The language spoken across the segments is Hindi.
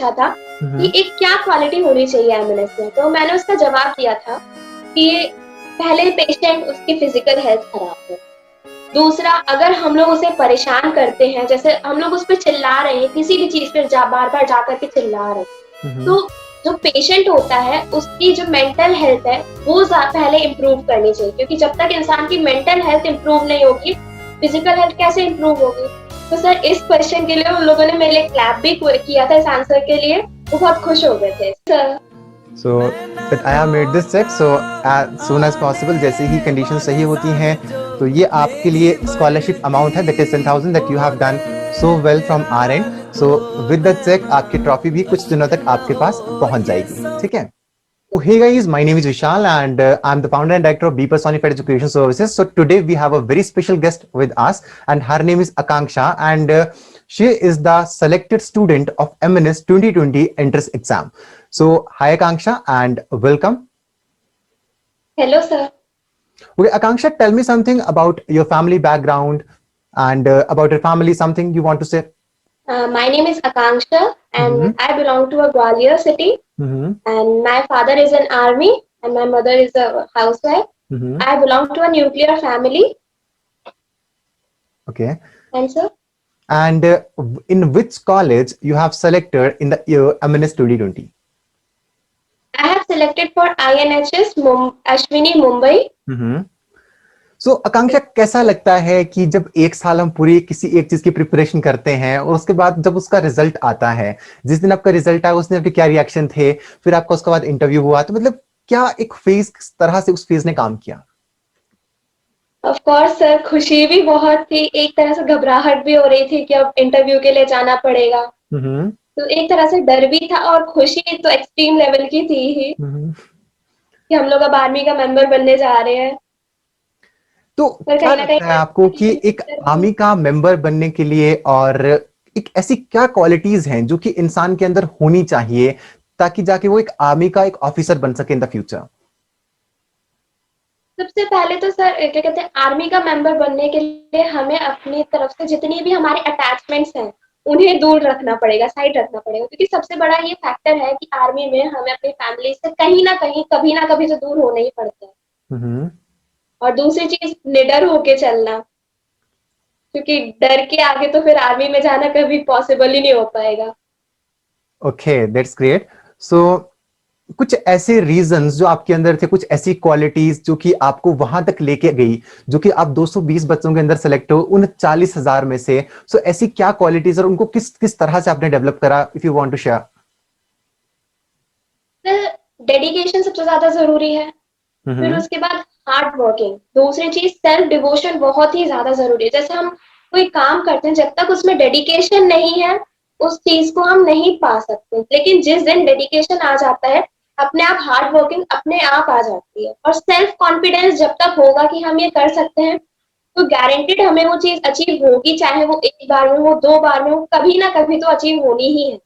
पूछा था कि एक क्या क्वालिटी होनी चाहिए एमएनएस में, तो मैंने उसका जवाब दिया था कि पहले पेशेंट उसकी फिजिकल हेल्थ खराब है। दूसरा, अगर हम लोग उसे परेशान करते हैं, जैसे हम लोग उस पे चिल्ला रहे हैं, किसी भी चीज़ पे बार-बार जा कर के चिल्ला रहे हैं, तो जो पेशेंट होता है, उसकी जो मेंटल हेल्थ है, वो पहले इम्प्रूव करनी चाहिए, क्योंकि जब तक इंसान की मेंटल हेल्थ इम्प्रूव नहीं होगी, फिजिकल हेल्थ कैसे इम्प्रूव होगी? तो सर, इस क्वेश्चन के लिए उन लोगों ने मेरे लिए क्लैप भी किया था इस आंसर के लिए, वो बहुत खुश हो गए थे। Sir So that I have made this check, so as soon as possible, जैसे ही कंडीशन सही होती हैं, तो ये आपके लिए स्कॉलरशिप अमाउंट है, that is 10,000 that you have done so well from our end. So with that check, आपकी ट्रॉफी भी कुछ दिनों तक आपके पास पहुंच जाएगी, ठीक है? So hey guys, my name is Vishal and I'm the founder and director of B Personified Education Services. So today we have a very special guest with us and her name is Akanksha and she is the selected student of MNS 2020 entrance exam. So hi Akanksha and welcome. Hello sir. Okay, Akanksha, tell me something about your family background and about your family, something you want to say. My name is Akanksha Mm-hmm. and I belong to a Gwalior city, Mm-hmm. and my father is in army and my mother is a housewife. Mm-hmm. I belong to a nuclear family. Okay. And sir, And in which college you have selected in the year MNS 2020? I have selected for INHS Ashwini Mumbai. सो आकांक्षा, कैसा लगता है कि जब एक साल हम पूरी किसी एक चीज की प्रिपरेशन करते हैं और उसके बाद जब उसका रिजल्ट आता है, जिस दिन आपका रिजल्ट आया उस दिन आपके क्या रिएक्शन थे, फिर आपका उसके बाद इंटरव्यू हुआ, तो मतलब क्या एक फेज, किस तरह से उस फेज ने काम किया? ऑफ कोर्स सर, खुशी भी बहुत थी, एक तरह से घबराहट भी हो रही थी कि अब इंटरव्यू के लिए जाना पड़ेगा। हम्म। तो एक तरह से डर भी था और खुशी तो एक्सट्रीम लेवल की थी ही हम्म। कि हम लोग अब आर्मी का मेंबर बनने जा रहे हैं। तो पर क्या कहीं ना लगता है आपको कहीं कि एक आर्मी का मेंबर बनने के लिए और एक ऐसी क्या क्वालिटीज हैं जो कि इंसान के अंदर होनी चाहिए ताकि जाके वो एक आर्मी का एक ऑफिसर बन सके इन द फ्यूचर? सबसे पहले तो सर क्या कहते हैं, आर्मी का मेंबर बनने के लिए हमें अपनी तरफ से जितनी भी हमारे अटैचमेंट्स हैं उन्हें दूर रखना पड़ेगा, साइड रखना पड़ेगा, क्योंकि सबसे बड़ा ये फैक्टर है कि आर्मी में हमें अपनी फैमिली से कहीं ना कहीं कभी ना कभी तो दूर होना ही पड़ता है। हम्म। और दूसरी चीज, निडर होके चलना, क्योंकि डर के आगे तो फिर आर्मी में जाना कभी पॉसिबल ही नहीं हो पाएगा। Okay, that's great. सो कुछ ऐसे रीजंस जो आपके अंदर थे, कुछ ऐसी क्वालिटीज जो कि आपको वहां तक लेके गई, जो कि आप 220 बच्चों के अंदर सेलेक्ट हो उन 40,000 में से, सो ऐसी क्या क्वालिटीज और उनको किस किस तरह से आपने डेवलप करा, if you want to share? Dedication सबसे ज्यादा जरूरी है, फिर हम्म। उसके बाद हार्ड वर्किंग, दूसरी चीज सेल्फ डिवोशन बहुत ही ज्यादा जरूरी है। जैसे हम कोई काम करते हैं, जब तक उसमें डेडिकेशन नहीं है उस चीज को हम नहीं पा सकते, लेकिन जिस दिन डेडिकेशन आ जाता है, अपने आप हार्ड वर्किंग अपने आप आ जाती है। और सेल्फ कॉन्फिडेंस जब तक होगा कि हम ये कर सकते हैं, तो गारंटेड हमें वो चीज अचीव होगी, चाहे वो एक बार में हो, दो बार में हो, कभी ना कभी तो अचीव होनी ही है,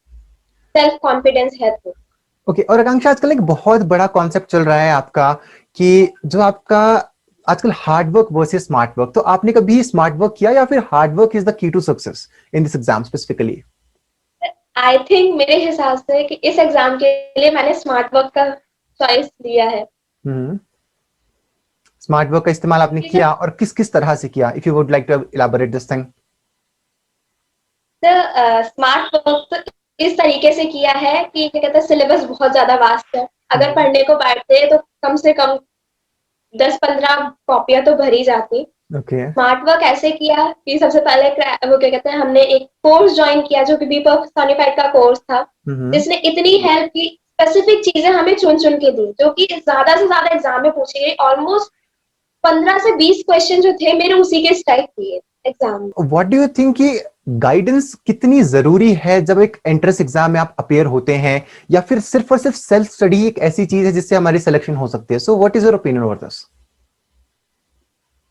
सेल्फ कॉन्फिडेंस है तो। ओके, और आकांक्षा, आजकल एक बहुत बड़ा कॉन्सेप्ट चल रहा है आपका कि जो आपका आजकल hard work versus smart work, तो आपने कभी स्मार्ट वर्क किया या फिर hard work is the key to success in this exam specifically? I think मेरे हिसाब से कि इस एग्जाम के लिए मैंने स्मार्ट वर्क का चॉइस लिया है। हम्म। स्मार्ट वर्क का इस्तेमाल आपने क्योंकि किया और किस किस तरह से किया, if you would like to elaborate this thing? Smart work तो इस तरीके से किया है कि क्या कहते हैं, सिलेबस बहुत ज्यादा वास्ट है। अगर पढ़ने को बैठते हैं तो कम से कम 10-15 कॉपियां तो भरी जाती। ओके। स्मार्ट वर्क ऐसे किया कि सबसे पहले वो क्या कहते हैं, हमने एक कोर्स ज्वाइन किया जो कि बी पर्सोनिफाइड का कोर्स था, हम्म। जिसने इतनी हेल्प की, स्पेसिफिक चीजें हमें चुन चुन के दी, जो कि ज्यादा से ज्यादा एग्जाम में पूछी गई। ऑलमोस्ट 15 से 20 क्वेश्चन जो थे मेरे उसी के स्ट्राइक किए एग्जाम में। व्हाट डू यू थिंक कि गाइडेंस कितनी जरूरी है जब एक एंट्रेंस एग्जाम में आप अपेयर होते हैं, या फिर सिर्फ और सिर्फ सेल्फ स्टडी एक ऐसी चीज है जिससे हमारी सिलेक्शन हो सकती है? So what is your opinion over this?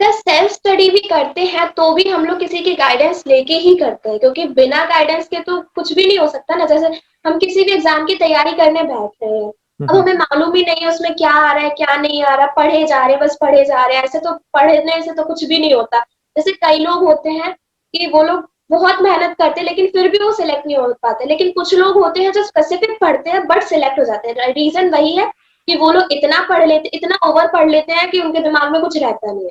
Self study भी करते हैं तो भी हम लोग किसी की गाइडेंस लेके ही करते हैं, क्योंकि बिना गाइडेंस के तो कुछ भी नहीं हो सकता ना। जैसे हम किसी भी एग्जाम की तैयारी करने बैठ रहे हैं, अब हमें मालूम ही नहीं है उसमें क्या आ रहा है क्या नहीं आ रहा, पढ़े जा रहे हैं, बस पढ़े जा रहे हैं, ऐसे तो पढ़ने से तो कुछ भी नहीं होता। जैसे कई लोग होते हैं कि वो लोग बहुत मेहनत करते हैं लेकिन फिर भी वो सिलेक्ट नहीं हो पाते। लेकिन कुछ लोग होते हैं जो स्पेसिफिक पढ़ते हैं बट सिलेक्ट हो जाते हैं। रीजन वही है कि वो लोग इतना पढ़ लेते, इतना ओवर पढ़ लेते हैं कि उनके दिमाग में कुछ रहता नहीं है।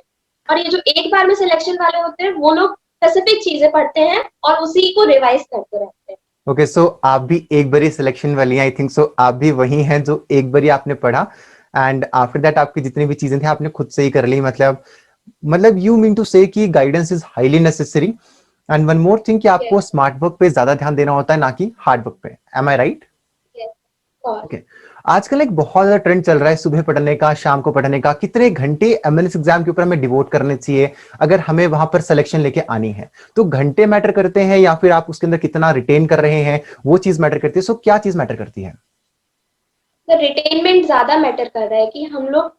और ये जो एक बार में सिलेक्शन वाले होते हैं, वो लोग स्पेसिफिक चीजें पढ़ते हैं और उसी को रिवाइज करते रहते हैं। ओके, सो आप भी एक बारी सिलेक्शन वाली हैं, आई थिंक सो आप भी वही हैं जो एक बारी आपने पढ़ा एंड आफ्टर दैट आपकी जितनी भी चीजें थी आपने खुद से ही कर ली। मतलब यू मीन टू से कि guidance is highly necessary. And one more thing कि यस, आपको स्मार्ट वर्क पे ज्यादा ध्यान देना होता है ना कि हार्ड वर्क पे। M I right? यस, और ओके। आजकल एक बहुत ज्यादा ट्रेंड चल रहा है सुबह पढ़ने का, शाम को पढ़ने का। कितने घंटे एमएलएस एग्जाम के ऊपर हमें डिवोट करने चाहिए अगर हमें वहां पर सिलेक्शन लेके आनी है? तो घंटे मैटर करते हैं या फिर आप उसके अंदर कितना रिटेन कर रहे हैं वो चीज मैटर करती है? सो क्या चीज मैटर करती है? तो रिटेनमेंट ज्यादा मैटर कर रहा है कि हम लोग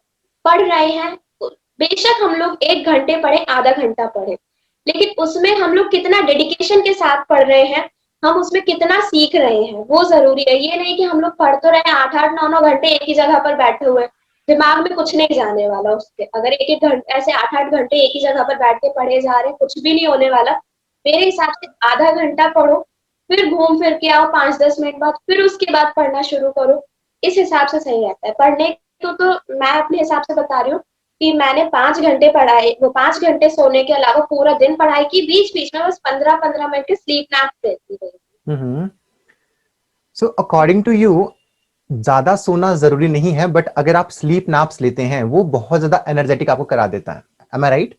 पढ़ रहे हैं। तो बेशक हम लोग 1 घंटे पढ़े, आधा घंटा पढ़े, लेकिन उसमें हम लोग कितना डेडिकेशन के साथ पढ़ रहे हैं, हम उसमें कितना सीख रहे हैं, वो जरूरी है। ये नहीं कि हम लोग पढ़ तो रहे हैं 8-8 9-9 घंटे एक ही जगह पर बैठे हुए हैं, दिमाग में कुछ नहीं जाने वाला उसके। अगर 1-1 घंटे ऐसे 8-8 घंटे एक ही जगह पर बैठ के पढ़े जा रहे हैं, कुछ भी नहीं होने वाला। मेरे हिसाब से आधा घंटा पढ़ो, फिर घूम फिर के आओ 5-10 मिनट बाद, फिर उसके बाद पढ़ना शुरू करो। इस हिसाब से सही रहता है पढ़ने को। तो मैं अपने हिसाब से बता रही हूँ कि मैंने 5 घंटे पढ़ाई, वो 5 घंटे सोने के अलावा पूरा दिन पढ़ाई की, बीच बीच में बस 15-15 मिनट के स्लीप नैप देती रही। हम्म। सो अकॉर्डिंग टू यू ज्यादा सोना जरूरी नहीं है, बट अगर आप स्लीप नैप्स लेते हैं वो बहुत ज्यादा एनर्जेटिक आपको करा देता है। Am I right?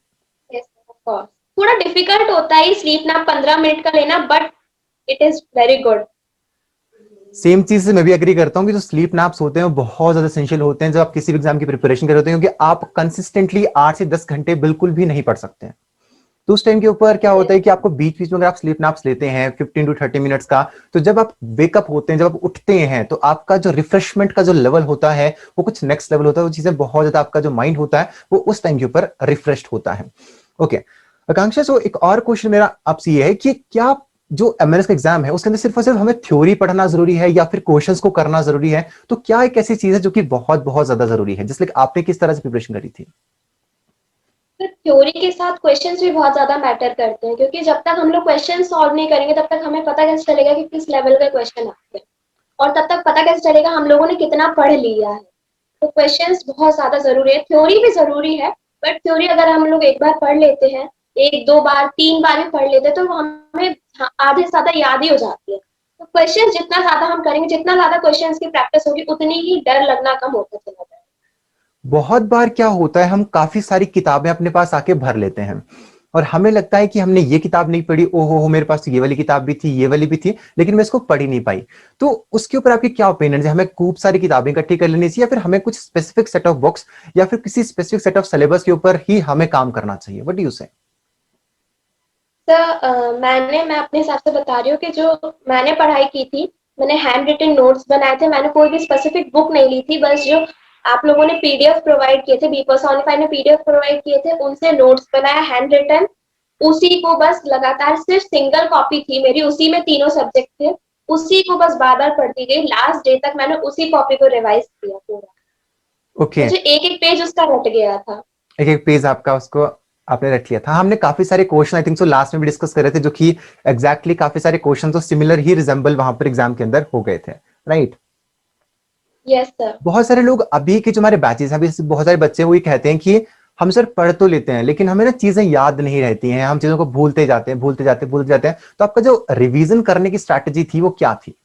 Yes, of course थोड़ा डिफिकल्ट होता है स्लीप नैप 15 मिनट का लेना, but it is very good. Same चीज से मैं भी एग्री करता हूँ कि जो स्लीप नैप्स होते हैं वो बहुत ज्यादा एसेंशियल होते हैं जब आप किसी भी एग्जाम की प्रिपरेशन कर रहे होते हैं, क्योंकि आप कंसिस्टेंटली 8 से 10 घंटे बिल्कुल भी नहीं पढ़ सकते हैं। तो उस टाइम के ऊपर क्या होता है कि आपको बीच बीच में अगर आप स्लीप नैप्स लेते हैं 15 to 30 मिनट्स का, तो जब आप वेकअप होते हैं, जब आप उठते हैं, तो आपका जो रिफ्रेशमेंट का जो लेवल होता है वो कुछ नेक्स्ट लेवल होता है। वो चीजें बहुत ज्यादा, आपका जो माइंड होता है वो उस टाइम के ऊपर रिफ्रेश होता है। ओके आकांक्षा, सो एक और क्वेश्चन मेरा आपसे ये है कि क्या जो एमएनएस का एग्जाम है उसके अंदर सिर्फ और सिर्फ हमें थ्योरी पढ़ना जरूरी है या फिर क्वेश्चंस को करना जरूरी है? तो क्या एक ऐसी चीज है जो कि बहुत बहुत ज्यादा जरूरी है, जिसलिए आपने किस तरह से प्रिपरेशन करी थी? तो थ्योरी के साथ क्वेश्चंस भी बहुत ज्यादा मैटर करते हैं, क्योंकि जब तक हम लोग क्वेश्चन सॉल्व नहीं करेंगे तब तक हमें पता कैसे चलेगा कि किस लेवल का क्वेश्चन आते हैं, और तब तक पता कैसे चलेगा हम लोगों ने कितना पढ़ लिया है। तो क्वेश्चंस बहुत ज्यादा जरूरी है, थ्योरी भी जरूरी है। बट थ्योरी अगर हम लोग एक बार पढ़ लेते हैं, 1-2 बार 3 बार भी पढ़ लेते हैं, तो हमें आधे से ज्यादा याद ही हो जाती है। तो क्वेश्चंस जितना ज्यादा हम करेंगे, जितना ज्यादा क्वेश्चंस की प्रैक्टिस होगी, उतनी ही डर लगना कम होता चला जाएगा। बहुत बार क्या होता है, हम काफी सारी किताबें अपने पास आके भर लेते हैं और हमें लगता है कि हमने ये किताब नहीं पढ़ी, ओहो हो मेरे पास तो ये वाली किताब भी थी, ये वाली भी थी, लेकिन मैं इसको पढ़ ही नहीं पाई। तो उसके ऊपर आपकी क्या ओपिनियन है? हमें खूब सारी किताबें इकट्ठी कर लेनी चाहिए या फिर हमें कुछ स्पेसिफिक सेट ऑफ बुक्स या फिर किसी स्पेसिफिक सेट ऑफ सिलेबस के ऊपर ही हमें काम करना चाहिए? व्हाट डू यू से? मैं अपने हिसाब से बता रही हूँ कि जो मैंने पढ़ाई की थी, मैंने हैंड रिटन नोट्स बनाए थे। मैंने कोई भी स्पेसिफिक बुक नहीं ली थी, बस जो आप लोगों ने पीडीएफ प्रोवाइड किए थे, बी पर्सोनिफाई ने पीडीएफ प्रोवाइड किए थे, उनसे नोट्स बनाया हैंड रिटन। उसी को बस लगातार, सिर्फ सिंगल कॉपी थी मेरी, उसी में तीनों सब्जेक्ट थे, उसी को बस बार बार पढ़ती गई। लास्ट डे तक मैंने उसी कॉपी को रिवाइज किया पूरा। ओके। मुझे एक एक पेज उसका रट गया था। एक एक पेज आपका उसको आपने रख लिया था। हमने काफी सारे question I think so last में भी डिस्कस कर रहे थे, जो कि एग्जैक्टली काफी सारे क्वेश्चन तो सिमिलर ही रिजेंबल वहां पर एग्जाम के अंदर हो गए थे, राइट? Yes sir. बहुत सारे लोग अभी के जो हमारे बैचेस हैं, अभी बहुत सारे बच्चे वही कहते हैं कि हम सर पढ़ तो लेते हैं लेकिन हमें ना चीजें याद नहीं रहती हैं, हम चीजों को भूलते जाते हैं, भूलते जाते हैं। तो आपका जो रिवीजन करने की स्ट्रैटेजी थी वो क्या थी?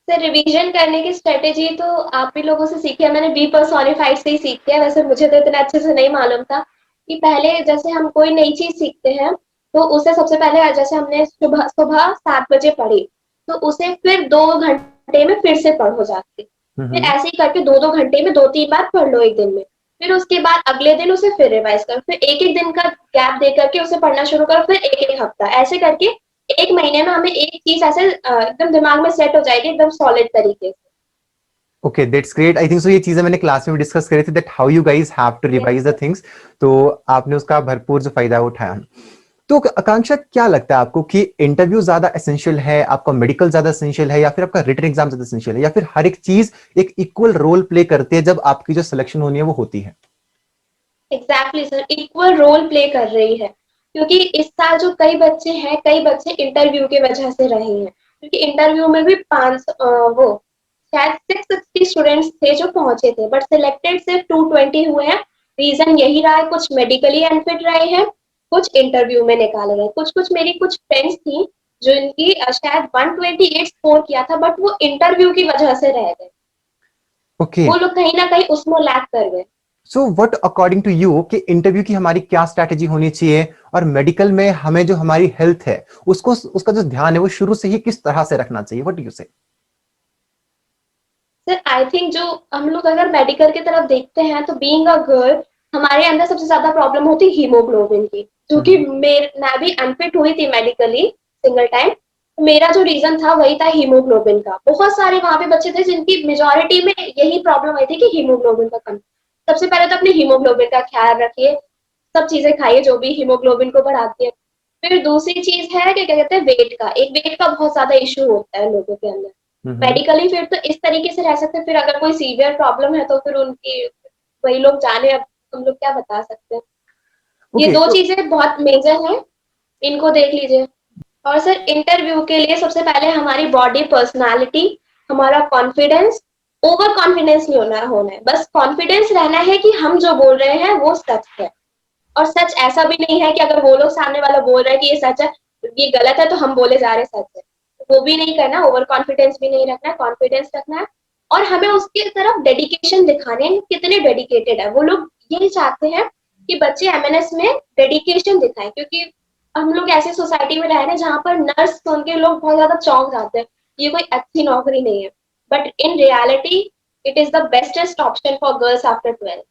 सर रिवीजन करने की स्ट्रेटेजी तो आप ही लोगों से सीखी है, मैंने बी पर्सोनिफाइड से ही सीखी है। वैसे मुझे तो इतना अच्छे से नहीं मालूम था कि पहले जैसे हम कोई नई चीज सीखते हैं, तो उसे सबसे पहले जैसे हमने सुबह सुबह 7 बजे पढ़ी, तो उसे फिर 2 घंटे में फिर से पढ़ो जाके। फिर हम्म। ऐसे ही करके 2-2 घंटे में 2-3 बार पढ़ लो एक दिन में। फिर उसके बाद अगले दिन उसे फिर रिवाइज करो, फिर एक एक दिन का गैप दे करके उसे पढ़ना शुरू करो, फिर एक एक हफ्ता ऐसे करके 1 महीने में हमें एक चीज ऐसे एकदम दिमाग में सेट हो जाएगी, एकदम सॉलिड तरीके से। Okay, that's great. I think so ये चीजें मैंने क्लास में भी डिस्कस करी थी, that how you guys have to yes revise the sir. Things. तो आपने उसका भरपूर जो फायदा उठाया। तो आकांक्षा, क्या लगता है आपको कि इंटरव्यू ज्यादा एसेंशियल है, आपका मेडिकल ज्यादा एसेंशियल है, या फिर आपका रिटन एग्जाम ज्यादा एसेंशियल है, या फिर हर एक चीज एक इक्वल रोल प्ले करती है जब आपकी जो सिलेक्शन होनी है वो होती है? Exactly sir, equal role play कर रही है। क्योंकि इस साल जो कई बच्चे इंटरव्यू की वजह से रहे हैं, क्योंकि इंटरव्यू में भी 500 वो शायद 660 स्टूडेंट्स थे जो पहुंचे थे, बट सिलेक्टेड सिर्फ 220 हुए हैं। रीजन यही रहा है, कुछ मेडिकली अनफिट रहे हैं, कुछ इंटरव्यू में निकाले गए। कुछ कुछ मेरी कुछ फ्रेंड्स थी जो इनकी शायद 128 स्कोर किया था, बट वो इंटरव्यू की वजह से रह गए। ओके, वो लोग कहीं ना कहीं उसमें लैक कर गए। So what according to you कि इंटरव्यू की हमारी क्या स्ट्रैटेजी होनी चाहिए, और मेडिकल में हमें जो हमारी हेल्थ है उसको, उसका जो ध्यान है वो शुरू से ही किस तरह से रखना चाहिए? व्हाट डू यू से? सर आई थिंक जो हम लोग अगर मेडिकल की तरफ देखते हैं तो बीइंग अ गर्ल हमारे अंदर सबसे ज्यादा प्रॉब्लम होती है हीमोग्लोबिन की, क्योंकि मैं भी अनफिट हुई थी मेडिकली सिंगल टाइम। मेरा जो रीजन था वही था हीमोग्लोबिन का। बहुत सारे वहां पे बच्चे थे जिनकी मेजोरिटी में यही प्रॉब्लम आई थी कि हीमोग्लोबिन का कम। सबसे पहले तो अपने हीमोग्लोबिन का ख्याल रखिए, सब चीजें खाइए जो भी हीमोग्लोबिन को बढ़ाती है। फिर दूसरी चीज है कि क्या कहते हैं, वेट का। एक वेट का बहुत ज्यादा इशू होता है लोगों के अंदर। मेडिकली फिर तो इस तरीके से रह सकते हैं, फिर अगर कोई सीवियर प्रॉब्लम है तो फिर उनकी वही लोग जाने, अब हम लोग क्या बता सकते हैं। ये ओके, दो तो चीजें बहुत मेजर हैं, इनको देख लीजिए। और सर इंटरव्यू के लिए सबसे पहले हमारी बॉडी, पर्सनालिटी, हमारा कॉन्फिडेंस, ओवर कॉन्फिडेंस नहीं होना है, बस कॉन्फिडेंस रहना है कि हम जो बोल रहे हैं वो सच है। और सच ऐसा भी नहीं है कि अगर वो लोग सामने वाला बोल रहा है कि ये सच है, ये गलत है तो हम बोले जा रहे सच है। वो भी नहीं करना, ओवर कॉन्फिडेंस भी नहीं रखना है, कॉन्फिडेंस रखना है। और हमें उसकी तरफ डेडिकेशन दिखाने हैं, कितने डेडिकेटेड है वो लोग। यही चाहते हैं कि बच्चे एमएनएस में डेडिकेशन दिखाएं, क्योंकि हम लोग ऐसी सोसाइटी में रह रहे हैं जहाँ पर नर्स सुन के लोग बहुत ज्यादा चौंक जाते हैं, ये कोई अच्छी नौकरी नहीं है। But in reality it is the bestest option for girls after 12।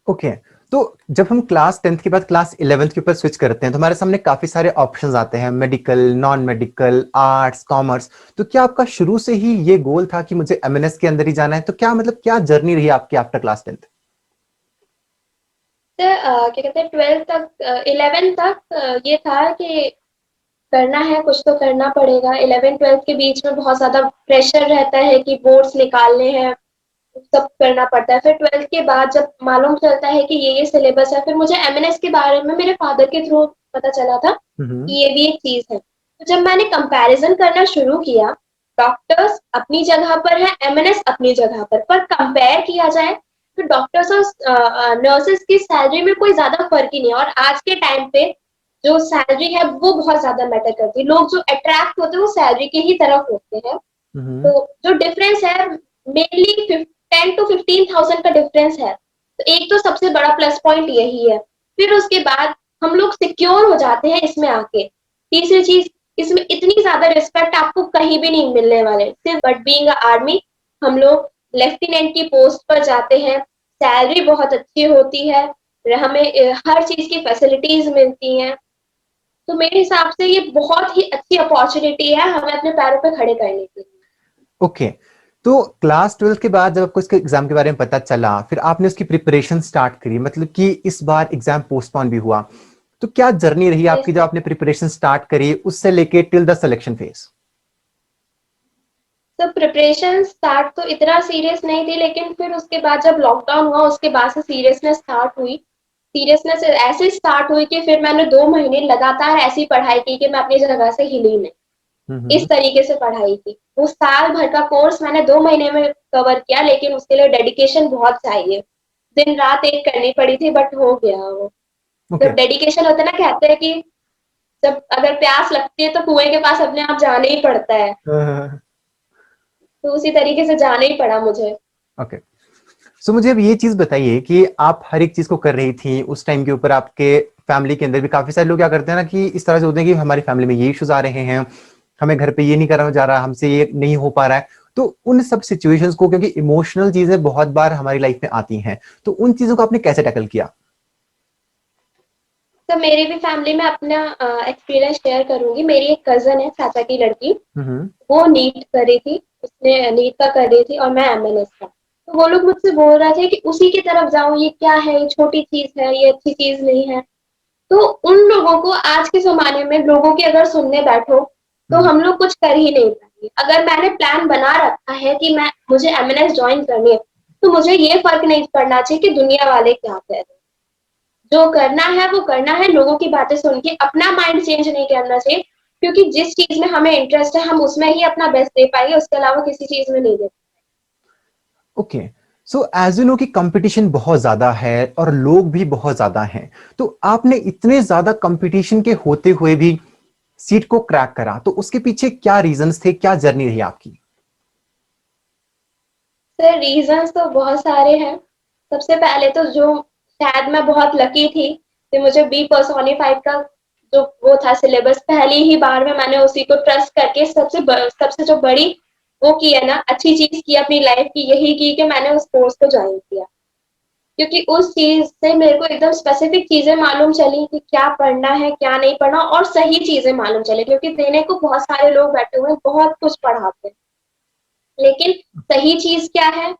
Okay, तो जब हम क्लास 10th के बाद क्लास 11th के ऊपर स्विच करते हैं तो हमारे सामने काफी सारे ऑप्शंस आते हैं, medical, non medical, arts, commerce. तो क्या आपका शुरू से ही ये गोल था कि मुझे एमएनएस के अंदर ही जाना है? तो क्या मतलब क्या जर्नी रही आपकी आफ्टर क्लास 10th? तो क्या कहते हैं, 12 तक 11 तक ये था कि करना है, कुछ तो करना पड़ेगा। 11 12 के बीच में बहुत ज्यादा प्रेशर रहता है कि बोर्ड्स निकालने हैं, सब करना पड़ता है। फिर 12 के बाद जब मालूम चलता है कि ये सिलेबस है, फिर मुझे एमएनएस के बारे में मेरे फादर के थ्रू पता चला था कि ये भी एक चीज है। तो जब मैंने कंपैरिजन करना शुरू किया, डॉक्टर्स अपनी जगह पर है, एमएनएस अपनी जगह पर कंपेयर किया जाए तो डॉक्टर्स और नर्सेस की सैलरी में कोई ज्यादा फर्क ही नहीं है। और आज के टाइम पे जो सैलरी है वो बहुत ज्यादा मैटर करती है। लोग जो अट्रैक्ट होते हैं वो सैलरी के ही तरफ होते हैं। तो जो डिफरेंस है मेनली 10 to 15,000 का डिफरेंस है। तो एक तो सबसे बड़ा प्लस पॉइंट यही है। फिर उसके बाद हम लोग सिक्योर हो जाते हैं इसमें आके। तीसरी चीज, इसमें इतनी ज्यादा रिस्पेक्ट आपको कहीं भी नहीं मिलने वाले। सिर्फ बट बीइंग आर्मी हम लोग लेफ्टिनेंट की पोस्ट पर जाते हैं, सैलरी बहुत अच्छी होती है, हमें हर चीज की फैसिलिटीज मिलती हैं। तो मेरे हिसाब से ये बहुत ही अच्छी अपॉर्चुनिटी है हमें अपने पैरों पे खड़े करने की। ओके, तो क्लास 12 के बाद जब आपको इसके एग्जाम के बारे में पता चला, फिर आपने उसकी प्रिपरेशन स्टार्ट करी, मतलब कि इस बार एग्जाम पोस्टपोन भी हुआ। तो क्या जर्नी रही आपकी जब आपने प्रिपरेशन स्टार्ट करी उससे लेके टिल द सिलेक्शन फेज? तो प्रिपरेशन स्टार्ट तो इतना सीरियस नहीं थी, लेकिन फिर उसके बाद जब लॉकडाउन हुआ उसके बाद से सीरियसनेस स्टार्ट हुई। सीरियसनेस ऐसे स्टार्ट हुई कि फिर मैंने 2 महीने लगातार ऐसी पढ़ाई की कि मैं अपनी जगह से हिली नहीं। इस तरीके से पढ़ाई की। वो साल भर का कोर्स मैंने 2 महीने में कवर किया, लेकिन उसके लिए डेडिकेशन बहुत चाहिए। दिन रात एक करनी पड़ी थी, बट हो गया वो। ओके। जब डेडिकेशन होता है ना, कहते हैं कि जब अगर प्यास लगती है तो कुएं के पास अपने आप जाना ही पड़ता है। तो उसी तरीके से जाना ही पड़ा मुझे। ओके, सो मुझे अब ये चीज बताइए कि आप हर एक चीज को कर रही थी उस टाइम के ऊपर, आपके फैमिली के अंदर भी काफी सारे लोग क्या करते हैं ना कि इस तरह से होते हैं कि हमारी फैमिली में ये इश्यूज आ रहे हैं, हमें घर पे ये नहीं करा जा रहा, हमसे ये नहीं हो पा रहा है। तो उन सब सिचुएशंस को, क्योंकि इमोशनल चीजें बहुत बार हमारी लाइफ में आती हैं, तो उन चीजों को आपने कैसे टैकल किया? तो मेरी भी फैमिली में अपना एक्सपीरियंस शेयर करूंगी। मेरी एक कजन है, चाचा की लड़की, हम्म। वो नीट कर रही थी, उसने नीट का कर रही थी और मैं एमएनएस का। तो वो लोग मुझसे बोल रहे थे कि उसी की तरफ जाओ, ये क्या है, ये छोटी चीज है, ये अच्छी चीज नहीं है। तो उन लोगों को आज के जमाने में लोगों की अगर सुनने बैठो तो हम लोग कुछ कर ही नहीं पाएंगे। अगर मैंने प्लान बना रखा है कि मैं मुझे एमएनएस ज्वाइन करनी है, तो मुझे ये फर्क नहीं पड़ना चाहिए कि दुनिया वाले क्या कह रहे हैं। जो करना है वो करना है, लोगों की बातें सुन के अपना माइंड चेंज नहीं करना चाहिए, क्योंकि जिस चीज में हमें इंटरेस्ट है हम उसमें ही अपना बेस्ट दे पाएंगे, उसके अलावा किसी चीज में नहीं दे। Okay, so as you know कि कंपटीशन बहुत ज्यादा है और लोग भी बहुत ज्यादा हैं, तो आपने इतने ज्यादा कंपटीशन के होते हुए भी सीट को क्रैक करा, तो उसके पीछे क्या रीजंस थे, क्या जर्नी रही आपकी? सर रीजंस तो बहुत सारे हैं। सबसे पहले तो जो शायद मैं बहुत लकी थी कि मुझे बी पर्सोनिफाइड का जो वो था सिलेबस, पहली ही बार में मैंने उसी को ट्रस्ट करके सबसे जो बड़ी वो की है ना अच्छी चीज की अपनी लाइफ की, यही की कि मैंने उस कोर्स को ज्वाइन किया। क्योंकि उस चीज से मेरे को एकदम स्पेसिफिक चीजें मालूम चली कि क्या पढ़ना है क्या नहीं पढ़ना, और सही चीजें मालूम चली, क्योंकि देने को बहुत सारे लोग बैठे हुए हैं, बहुत कुछ पढ़ाते हैं, लेकिन सही चीज क्या है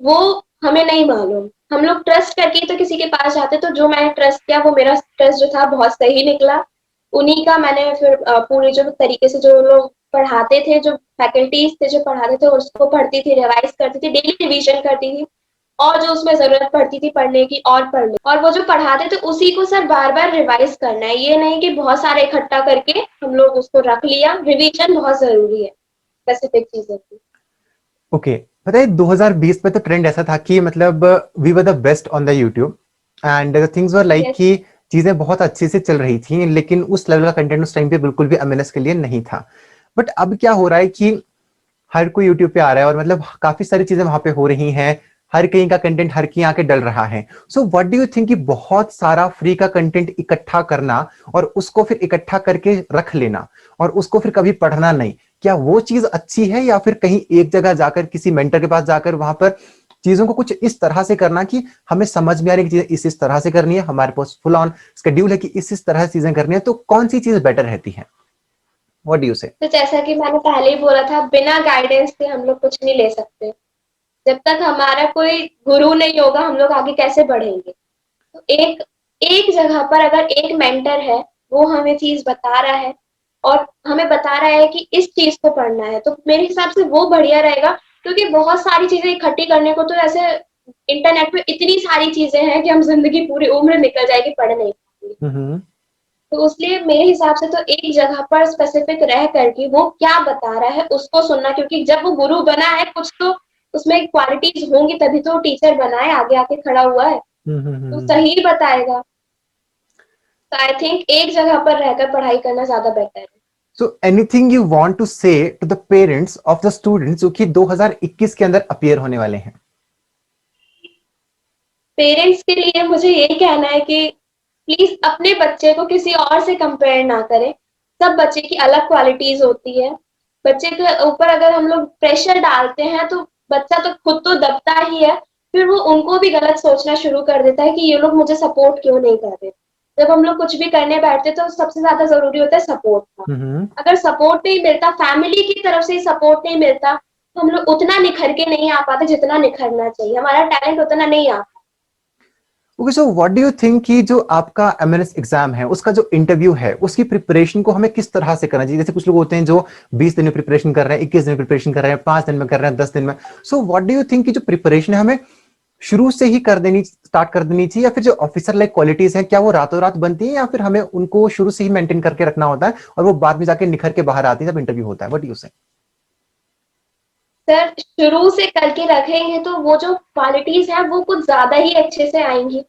वो हमें नहीं मालूम। हम लोग ट्रस्ट करके ही तो किसी के पास जाते, तो जो मैंने ट्रस्ट किया वो मेरा ट्रस्ट जो था बहुत सही निकला। उन्हीं का मैंने फिर पूरे जो तरीके से जो लोग पढ़ाते थे, जो फैकल्टीज थे जो पढ़ाते थे, उसको पढ़ती थी, रिवाइज करती थी, डेली रिवीजन करती थी, और जो उसमें जरूरत पड़ती थी पढ़ने की और पढ़ ली, और वो जो पढ़ाते थे उसी को सर बार बार रिवाइज करना है, ये नहीं कि बहुत सारे इकट्ठा करके हम लोग उसको रख लिया। रिवीजन बहुत जरूरी है स्पेसिफिक चीजों की। ओके, पता है 2020 में तो ट्रेंड ऐसा था कि मतलब we were the best on the YouTube and things were like yes. कि चीजें बहुत अच्छे से चल रही थी, लेकिन उस लेवल का कंटेंट उस टाइम पे बिल्कुल भी एमएनएस के लिए नहीं था। बट अब क्या हो रहा है कि हर कोई यूट्यूब पे आ रहा है और मतलब काफी सारी चीजें वहां पे हो रही हैं, हर कहीं का कंटेंट हर कहीं आके डल रहा है। सो व्हाट डू यू थिंक कि बहुत सारा फ्री का कंटेंट इकट्ठा करना और उसको फिर इकट्ठा करके रख लेना और उसको फिर कभी पढ़ना नहीं, क्या वो चीज अच्छी है, या फिर कहीं एक जगह जाकर किसी मेंटर के पास जाकर वहां पर चीजों को कुछ इस तरह से करना कि हमें समझ में आ रही है कि चीजें इस तरह से करनी है, हमारे पास फुल ऑन शेड्यूल है कि इस तरह से चीजें करनी है, तो कौन सी चीज बेटर रहती है? व्हाट डू यू से? तो जैसा कि मैंने पहले ही बोला था, बिना गाइडेंस के हम लोग कुछ नहीं ले सकते। जब तक हमारा कोई गुरु नहीं होगा हम लोग आगे कैसे बढ़ेंगे। तो एक एक जगह पर अगर एक मेंटर है, वो हमें चीज बता रहा है और हमें बता रहा है कि इस चीज को पढ़ना है, तो मेरे हिसाब से वो बढ़िया रहेगा। क्योंकि बहुत सारी चीजें इकट्ठी करने को तो ऐसे इंटरनेट पे इतनी सारी चीजें हैं कि हम जिंदगी पूरी उम्र निकल जाएगी पढ़ नहीं पाएंगे। हम्म। तो इसलिए मेरे हिसाब से तो एक जगह पर स्पेसिफिक रह करके वो क्या बता रहा है उसको सुनना, क्योंकि जब वो गुरु बना है कुछ तो उसमें क्वालिटीज होंगी, तभी तो टीचर बना है, आगे आके खड़ा हुआ है, तो हम्म। सही बताएगा। तो आई थिंक एक जगह पर रहकर पढ़ाई करना ज्यादा बेटर है। So anything you want to say to the parents of the students जो कि 2021 के अंदर अपीयर होने वाले हैं? पेरेंट्स के लिए मुझे यही कहना है कि प्लीज अपने बच्चे को किसी और से कंपेयर ना करें। सब बच्चे की अलग क्वालिटीज होती है। बच्चे के ऊपर अगर हम लोग प्रेशर डालते हैं तो बच्चा तो खुद तो दबता ही है, फिर वो उनको भी गलत सोचना शुरू कर देता है कि ये लोग मुझे सपोर्ट क्यों नहीं कर रहे। जब हम लोग कुछ भी करने बैठते तो सबसे ज्यादा जरूरी होता है सपोर्ट का। हम्म। अगर सपोर्ट नहीं मिलता, फैमिली की तरफ से सपोर्ट नहीं मिलता, तो हम लोग उतना निखर के नहीं आ पाते जितना निखरना चाहिए, हमारा टैलेंट उतना नहीं आ। Okay, so what do you think कि जो आपका एमएनएस एग्जाम है उसका जो इंटरव्यू है उसकी प्रिपरेशन को हमें किस तरह से करना चाहिए? जैसे कुछ लोग होते हैं जो 20 दिन में प्रिपरेशन कर रहे हैं, 21 दिन में प्रिपरेशन कर रहे हैं, 5 दिन में कर रहे हैं, 10 दिन में। सो व्हाट डू यू थिंक कि जो प्रिपरेशन है हमें शुरू से ही कर देनी स्टार्ट कर देनी चाहिए, या फिर जो ऑफिसर लाइक क्वालिटीज है क्या वो रातों रात बनती है, या फिर हमें उनको शुरू से ही मेंटेन करके रखना होता है और वो बाद में जाके निखर के बाहर आती है जब इंटरव्यू होता है? व्हाट डू यू से? सर शुरू से करके रखेंगे तो वो जो क्वालिटीज है वो कुछ ज्यादा ही अच्छे से आएंगी।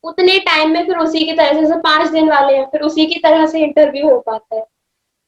उतने टाइम में फिर उसी की तरह से, जैसे 5 दिन वाले हैं, फिर उसी की तरह से इंटरव्यू हो पाता है।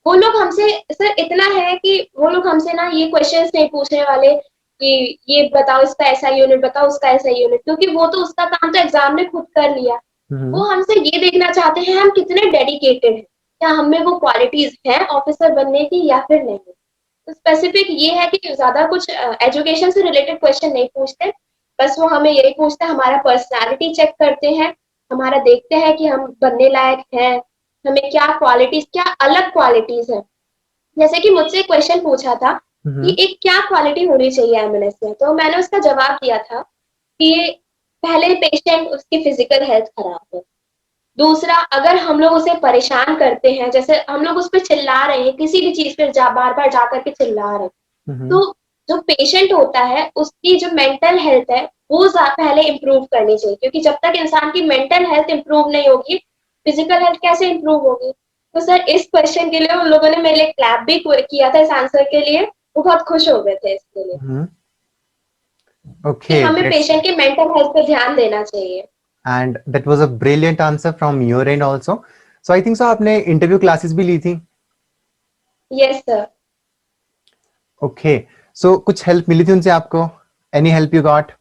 वो लोग हमसे, सर इतना है कि वो लोग हमसे ना ये क्वेश्चंस नहीं पूछने वाले कि ये बताओ इसका ऐसा यूनिट, बताओ उसका ऐसा यूनिट, क्योंकि वो तो उसका काम तो एग्जाम ने खुद कर लिया। वो हमसे ये देखना चाहते हैं हम कितने डेडिकेटेड हैं, क्या हम में वो क्वालिटीज हैं ऑफिसर बनने की या फिर नहीं। तो स्पेसिफिक ये है कि ज्यादा कुछ एजुकेशन से रिलेटेड क्वेश्चन नहीं पूछते, बस वो हमें यही पूछते हैं, हमारा पर्सनालिटी चेक करते हैं, हमारा देखते हैं कि हम बनने लायक हैं, हमें क्या क्वालिटीज, क्या अलग क्वालिटीज है। जैसे कि मुझसे क्वेश्चन पूछा था कि एक क्या क्वालिटी होनी चाहिए एमएनएस में, तो मैंने उसका जवाब दिया था कि पहले पेशेंट उसकी फिजिकल हेल्थ खराब है। दूसरा, अगर हम लोग उसे परेशान करते हैं, जैसे हम लोग उस पर चिल्ला रहे हैं, किसी भी चीज पे बार बार जा करके चिल्ला रहे हैं, तो जो पेशेंट होता है उसकी जो मेंटल हेल्थ है वो पहले इम्प्रूव करनी चाहिए, क्योंकि जब तक इंसान की मेंटल हेल्थ इम्प्रूव नहीं होगी, फिजिकल हेल्थ कैसे इम्प्रूव होगी। तो सर इस क्वेश्चन के लिए उन लोगों ने मेरे लिए क्लैप भी किया था इस आंसर के लिए, वो बहुत खुश हो गए थे इसके लिए कि Okay, हमें that's पेशेंट के मेंटल हेल्थ पे ध्यान देना चाहिए। and that was a brilliant answer from your end also. So I think so आपने इंटरव्यू क्लासेस भी ली थी. Yes sir. Okay, so कुछ हेल्प मिली थी उनसे आपको? Any help you got?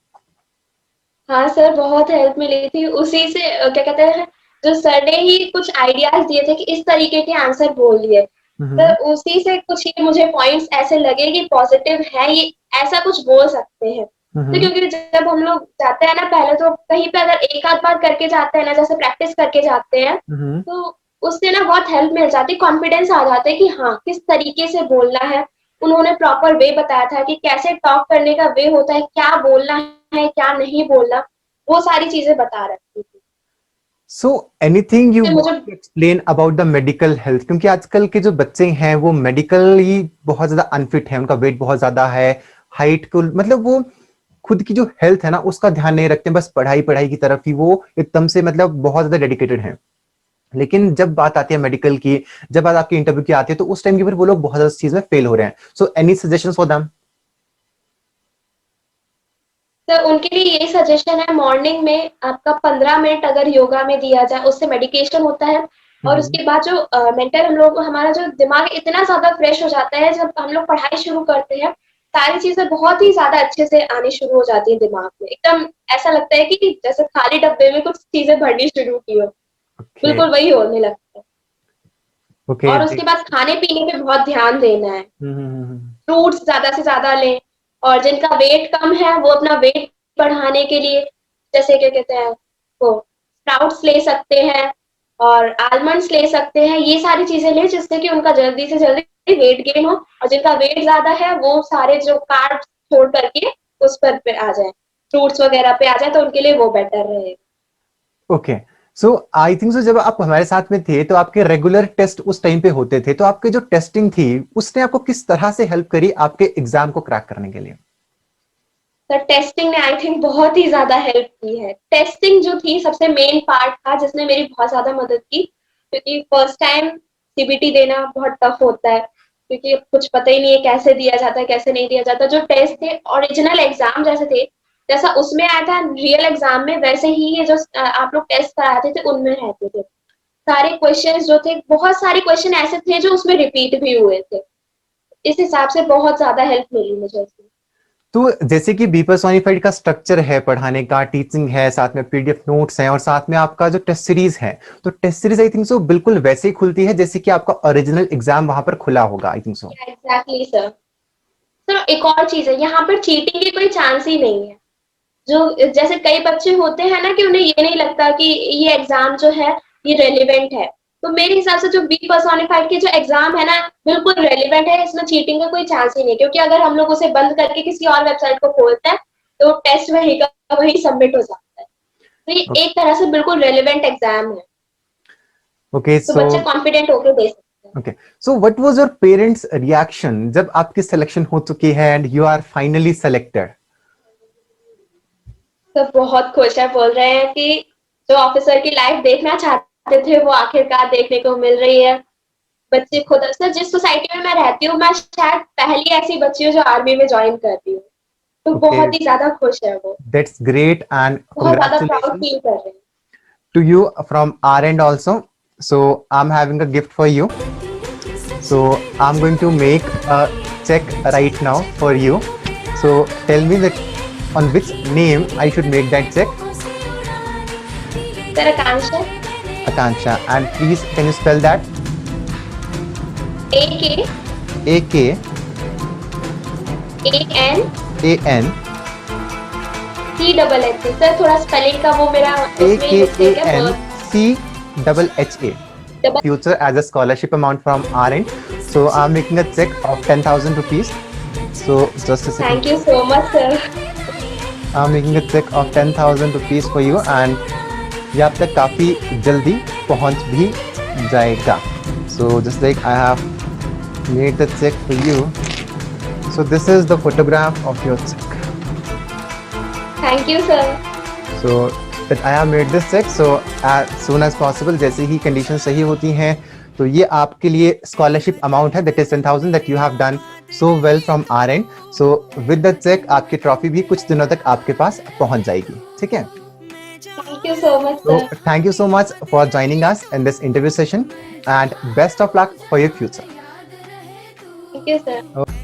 हाँ सर, बहुत हेल्प मिली थी उसी से। क्या कहते हैं, जो सर ने ही कुछ आइडियाज दिए थे कि इस तरीके के आंसर बोलिए, तो उसी से कुछ ही मुझे पॉइंट्स ऐसे लगे कि पॉजिटिव है, ये ऐसा कुछ बोल सकते हैं। तो क्योंकि जब हम लोग जाते हैं ना, पहले तो कहीं पे अगर एक आध बार करके जाते हैं ना, जैसे प्रैक्टिस करके जाते हैं, तो उससे ना बहुत हेल्प मिल जाती है, कॉन्फिडेंस आ जाता है कि हाँ किस तरीके से बोलना है। उन्होंने प्रॉपर वे बताया था कि कैसे टॉक करने का वे होता है, क्या बोलना है क्या नहीं बोलना, वो सारी चीजें बता रखी थी। So anything you तो want मुझे to explain about the medical health, क्योंकि आजकल के जो बच्चे हैं वो मेडिकली बहुत ज्यादा अनफिट है, उनका वेट बहुत ज्यादा है, हाइट को मतलब वो खुद की जो हेल्थ है ना उसका ध्यान नहीं रखते, बस पढ़ाई पढ़ाई की तरफ ही वो एकदम से मतलब बहुत ज्यादा डेडिकेटेड है। लेकिन जब बात आती है मेडिकल की, जब बात आपकी इंटरव्यू की आती है, तो उस टाइम के ऊपर वो लोग बहुत ज्यादा चीज में फेल हो रहे हैं। So any suggestions for them? तो उनके लिए यही सजेशन है, मॉर्निंग में आपका 15 मिनट अगर योगा में दिया जाए, उससे मेडिकेशन होता है। और उसके बाद जो मेंटल हम लोग, हमारा जो दिमाग इतना ज्यादा फ्रेश हो जाता है जब हम लोग पढ़ाई शुरू करते हैं, सारी चीजें बहुत ही ज्यादा अच्छे से आनी शुरू हो जाती है दिमाग में, एकदम ऐसा लगता है कि जैसे खाली डब्बे में कुछ चीजें भरनी शुरू की हो, ओके बिल्कुल वही होने लगता है। ओके। और उसके बाद खाने पीने पे बहुत ध्यान देना है, फ्रूट्स ज्यादा से ज्यादा लें। और जिनका वेट कम है वो अपना वेट बढ़ाने के लिए, जैसे क्या कहते हैं, वो स्प्राउट्स ले सकते हैं और आलमंड्स ले सकते हैं, ये सारी चीजें लें जिससे कि उनका जल्दी से जल्दी वेट गेन हो। और जिनका वेट ज्यादा है वो सारे जो कार्ब्स छोड़ करके उस पर पे आ जाए, फ्रूट्स वगैरह पे आ जाए, तो उनके लिए वो बेटर रहेगा। ओके। सो आई थिंक सो जब आप हमारे साथ में थे तो आपके रेगुलर टेस्ट उस टाइम पे होते थे, तो आपके जो टेस्टिंग थी उसने आपको किस तरह से हेल्प करी आपके एग्जाम को क्रैक करने के लिए? तो टेस्टिंग ने आई थिंक बहुत ही ज्यादा हेल्प की है। टेस्टिंग जो थी सबसे मेन पार्ट था जिसने मेरी बहुत ज्यादा मदद की, क्योंकि फर्स्ट टाइम सीबीटी देना बहुत टफ होता है, क्योंकि कुछ पता ही नहीं है कैसे दिया जाता है कैसे नहीं दिया जाता। जो टेस्ट थे ओरिजिनल एग्जाम जैसे थे, जैसा उसमें आया था रियल एग्जाम में, वैसे ही ये जो आप लोग टेस्ट कराते थे उनमें रहते थे। सारे क्वेश्चन जो थे, बहुत सारे क्वेश्चन ऐसे थे जो उसमें रिपीट भी हुए थे। इस हिसाब से बहुत ज्यादा हेल्प मिली मुझे इसमें। तो जैसे कि बी पर्सोनिफाइड का स्ट्रक्चर है पढ़ाने का, टीचिंग है, साथ में पीडीएफ नोट्स हैं और साथ में आपका जो टेस्ट सीरीज है, तो test series I think so बिल्कुल वैसे ही खुलती है जैसे कि आपका ओरिजिनल एग्जाम वहां पर खुला होगा, आई थिंक सो। Exactly sir. सर एक और चीज है, यहाँ पर चीटिंग की कोई चांस ही नहीं है। जो जैसे कई बच्चे होते हैं ना कि उन्हें ये नहीं लगता कि ये एग्जाम जो है ये रेलिवेंट है, तो मेरे हिसाब से जो बी पर्सोनिफाइड के जो एग्जाम है ना, बिल्कुल रेलिवेंट है, इसमें चीटिंग का कोई चांस ही नहीं, क्योंकि अगर हम लोग उसे बंद करके किसी और वेबसाइट को खोलते हैं तो टेस्ट वही का वही सबमिट हो जाता है। तो ये एक तरह से बिल्कुल रेलिवेंट एग्जाम है, ओके तो सो बच्चे कॉन्फिडेंट होकर दे सकते हैं। Okay so what was your parents reaction जब आपकी सिलेक्शन हो चुकी है and you are finally selected? तो बहुत खुश है, बोल रहे हैं कि जो ऑफिसर की लाइफ देखना चाहते थे वो आखिरकार देखने को मिल रही है। बच्चे खुद, सर जिस सोसाइटी में मैं रहती हूँ, मैं शायद पहली ऐसी बच्ची हूँ जो आर्मी में ज्वाइन कर रही हूँ, तो ओके, बहुत ही ज्यादा खुश है वो, दैट्स ग्रेट एंड बहुत ज्यादा प्राउड कांग्रेचुलेशंस फील कर रहे हैं। to you from our end also. So I'm having a gift for you. So I'm going to make a check right now for you. So tell me that on which name I should make that check. Sir Akanksha, Akansha, and please can you spell that? A K A-K-A-N A N C double H. Sir थोड़ा स्पेलिंग का वो मेरा उसमें मिस्टेक है। A-K-A-N-C-H-A. Future as a scholarship amount from our end. So I'm making a check of 10,000 rupees. So just a second. Thank you so much sir. I'm making a check of 10,000 rupees for you and ये आप तक काफ़ी जल्दी पहुंच भी जाएगा. So just like I have made the check for you. So this is the photograph of your check. Thank you sir. So that I have made this check. So as soon as possible, जैसे ही कंडीशन सही होती हैं तो ये आपके लिए स्कॉलरशिप अमाउंट है that is 10,000 that you have done so well from our end. So with the cheque आपकी ट्रॉफी भी कुछ दिनों तक आपके पास पहुंच जाएगी, ठीक है। Thank you so much So sir. thank you so much for joining us in this interview session and best of luck for your future. Thank you sir.